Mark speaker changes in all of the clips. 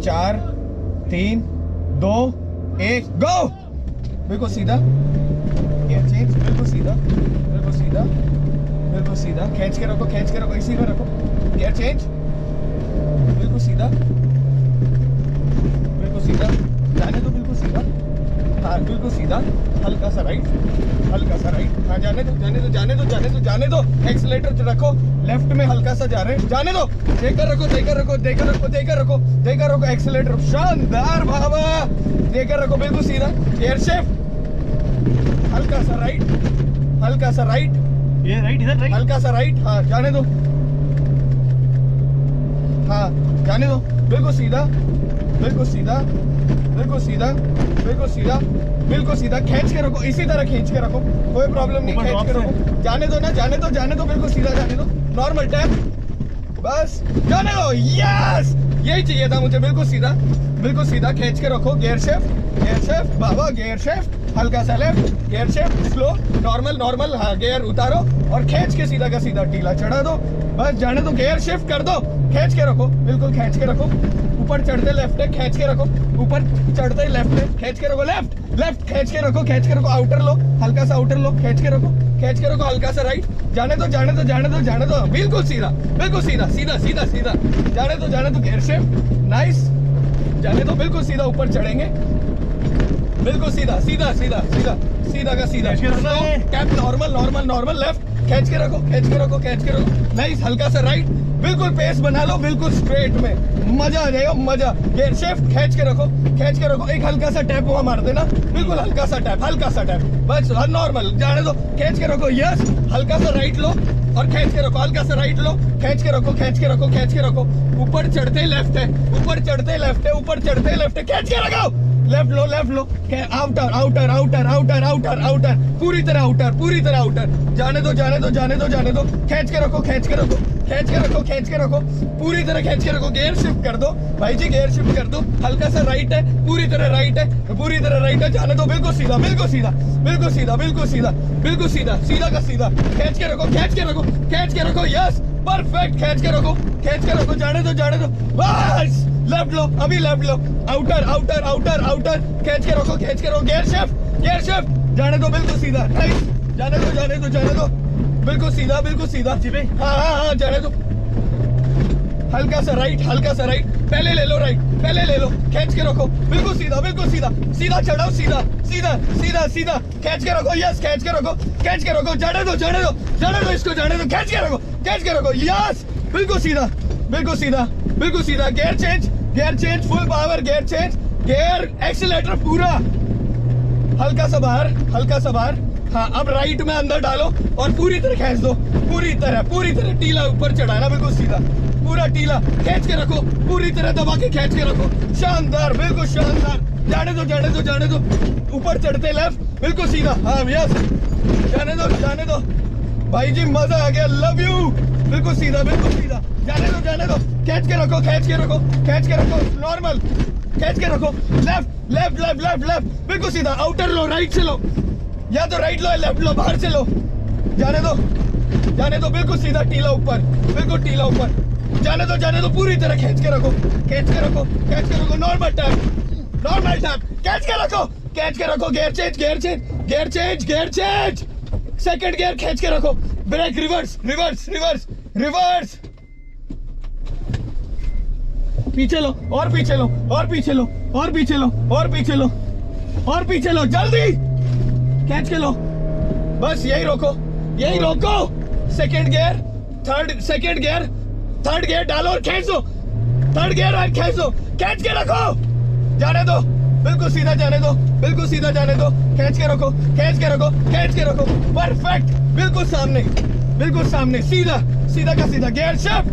Speaker 1: 4 3 2 1 गो। बिल्कुल सीधा, gear change, बिल्कुल सीधा, बिल्कुल सीधा, बिल्कुल सीधा, खींच के रखो, इसी में रखो, गियर चेंज, बिल्कुल सीधा, बिल्कुल सीधा, जाने दो, बिल्कुल सीधा, हाँ बिल्कुल सीधा, हल्का सा राइट, हाँ जाने दो, एक्सीलेटर रखो, लेफ्ट में हल्का सा जा रहे हैं, जाने दो, देकर रखो, एक्सीलेटर, शानदार बाबा, देकर रखो, बिल्कुल सीधा, गियर शिफ्ट, हल्का सा राइट,
Speaker 2: ये राइट, इधर राइट,
Speaker 1: हल्का सा राइट, हाँ जाने दो, बिल्कुल सीधा, खींच के रखो, इसी तरह खींच के रखो, कोई प्रॉब्लम नहीं, खींच के रखो, जाने दो, बिल्कुल सीधा जाने दो, नॉर्मल टैप, बस जाने दो, यस, यही चाहिए था मुझे, बिल्कुल सीधा, खींच के रखो, गियर शिफ्ट बाबा, गियर शिफ्ट, हल्का सा left, gear shift, slow, normal, हाँ गियर उतारो और खींच के सीधा का सीधा टीला चढ़ा दो, बस जाने दो, गियर शिफ्ट कर दो, खींच के रखो, बिल्कुल खींच के रखो, ऊपर चढ़ते लेफ्ट है, खींच के रखो, ऊपर चढ़ते लेफ्ट है, खींच के रखो, लेफ्ट खींच के रखो, आउटर लो, हल्का सा आउटर लो, खींच के रखो, हल्का सा राइट, जाने दो, बिल्कुल सीधा, सीधा, जाने दो, गियर शिफ्ट, नाइस, जाने दो, बिल्कुल सीधा, ऊपर चढ़ेंगे, बिल्कुल सीधा का सीधा, कैप नॉर्मल, लेफ्ट, खींच के रखो, नाइस, हल्का सा राइट, बिल्कुल पेस बना लो, बिल्कुल स्ट्रेट में, मजा आ जाएगा, मजा, गियर शिफ्ट, खींच के रखो, एक हल्का सा टैप वहां मार देना, बिल्कुल हल्का सा टैप, बस नॉर्मल, जाने दो, खींच के रखो, यस, हल्का सा राइट लो और खींच के रखो, हल्का सा राइट लो, खींच के रखो, ऊपर चढ़ते लेफ्ट है, खींच के रखो, लेफ्ट लो, आउटर, पूरी तरह आउटर, जाने दो, खींच के रखो, पूरी तरह खींच के रखो, गियर शिफ्ट कर दो, भाई जी गियर शिफ्ट कर दो, हल्का सा राइट है, पूरी तरह राइट है, जाने दो, बिल्कुल सीधा, सीधा का सीधा, खींच के रखो, यस, परफेक्ट, खींच के रखो, जाने दो, बस, लेफ्ट लो, अभी लेफ्ट लो, आउटर, खींच के रखो, गियर शिफ्ट, जाने दो, बिल्कुल सीधा, जाने दो, बिल्कुल सीधा, हाँ, जाने दो, हल्का सा राइट, पहले ले लो, खींच के रखो, बिल्कुल सीधा चढ़ाओ, सीधा, खींच के रखो, यस, खींच के रखो, जाने दो, इसको जाने दो, खींच के रखो, यस, बिल्कुल सीधा, gear change, full power, gear accelerator पूरा, हल्का सा बाहर, हाँ, अब राइट में अंदर डालो और पूरी तरह खींच दो, पूरी तरह टीला ऊपर चढ़ाना, बिल्कुल सीधा, पूरा टीला खींच के रखो, पूरी तरह दबा के खींच के रखो, शानदार, बिल्कुल शानदार, जाने दो, ऊपर चढ़ते लेफ्ट, बिल्कुल सीधा, हाँ यस, जाने दो, भाई जी मजा आ गया, लव यू, बिल्कुल सीधा, जाने दो, खींच के रखो, नॉर्मल, खींच के रखो, लेफ्ट, बिल्कुल सीधा, आउटर लो, राइट से लो, या तो राइट लो या लेफ्ट लो, बाहर से लो, जाने दो, बिल्कुल सीधा, टीला ऊपर, जाने दो, पूरी तरह खींच के रखो, नॉर्मल टैप, खींच के रखो, गियर चेंज, सेकंड गियर खींच के रखो, ब्रेक, रिवर्स, पीछे लो, और पीछे लो, जल्दी खींच के लो, बस यही रोको, सेकंड गियर, थर्ड गियर डालो और खींच दो, खींच के रखो, जाने दो, बिल्कुल सीधा जाने दो, खींच के रखो, परफेक्ट, बिल्कुल सामने, सीधा का सीधा, गियर शिफ्ट,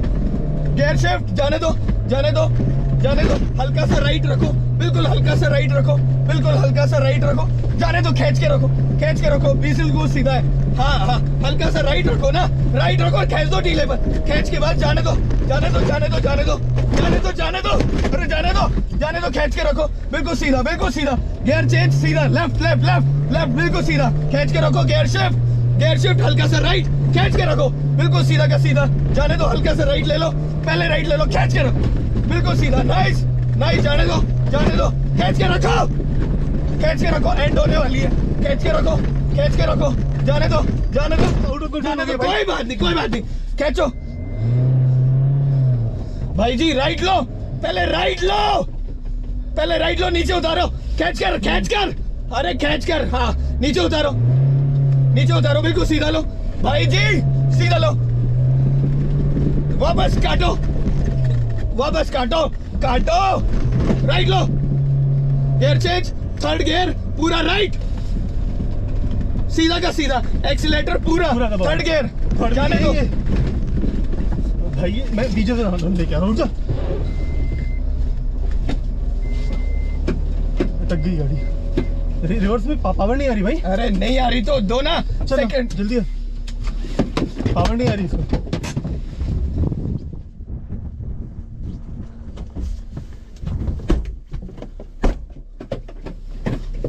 Speaker 1: जाने दो, हल्का सा राइट रखो, बिल्कुल हल्का सा राइट रखो, जाने दो, खींच के रखो, बिल्कुल सीधा है, हाँ, हल्का सा राइट रखो ना, खींच दो टीले पर, खींच के बाद जाने दो, खींच के रखो, बिल्कुल सीधा, गियर चेंज, सीधा, लेफ्ट, बिल्कुल सीधा, खींच के रखो, गियर शिफ्ट, हल्का सा राइट, खींच के रखो, बिल्कुल सीधा का सीधा, जाने दो, हल्का सा राइट ले लो, पहले राइट ले लो, खींच के रखो, बिल्कुल सीधा, नाइस, नहीं जाने दो, जाने दो, खींच के रखो, खींच के रखो, एंड होने वाली है, खींच के रखो, खींच के रखो, जाने दो, जाने दो, जाने दो, कोई बात नहीं, कोई बात नहीं, खींचो भाई जी, राइट लो, पहले राइट लो, पहले राइट लो, नीचे उतारो, खींच कर, खींच कर, अरे खींच कर, हाँ नीचे उतारो, नीचे उतारो, बिल्कुल सीधा लो भाई जी, सीधा लो, वापस काटो, वापस काटो, काटो, राइट लो, गियर चेंज, थर्ड गियर पूरा राइट, सीधा का सीधा, एक्सीलेटर पूरा थर्ड गियर, जाने दो
Speaker 2: भाई, मैं पीछे से लेके आ रहा हूँ, जा अटक गई गाड़ी, रिवर्स में पावर नहीं आ रही भाई।
Speaker 1: अरे नहीं आ रही तो दो ना
Speaker 2: सेकंड, जल्दी है, पावर नहीं आ रही इसको।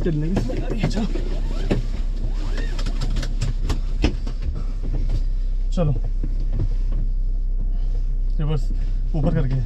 Speaker 2: चलने की स्मेल आ रही है, चलो चलो, रिवर्स ऊपर करके,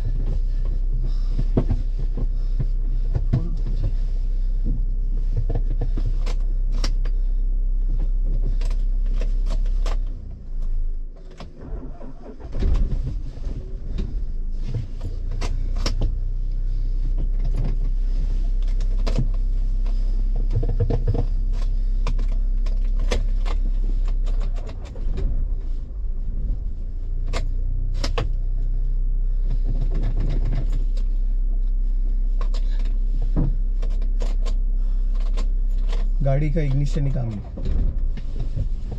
Speaker 1: गाड़ी का इग्निशन ही काम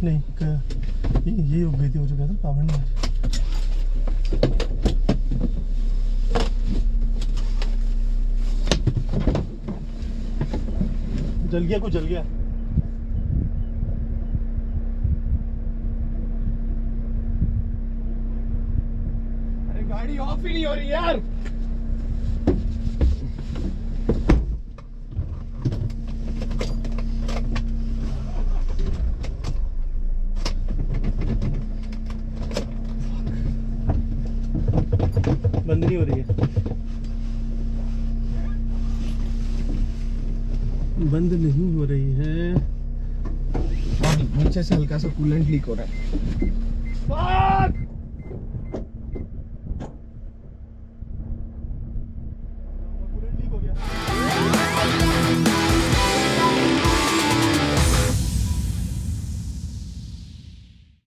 Speaker 1: नहीं,
Speaker 2: ये हो गई थी, मुझे कहता पावर नहीं आ रही। जल गया, कुछ जल गया,
Speaker 1: अरे गाड़ी ऑफ ही नहीं हो रही यार,
Speaker 2: बंद नहीं हो रही है, बंद नहीं हो रही है,
Speaker 1: नीचे से हल्का सा कूलेंट लीक हो रहा है।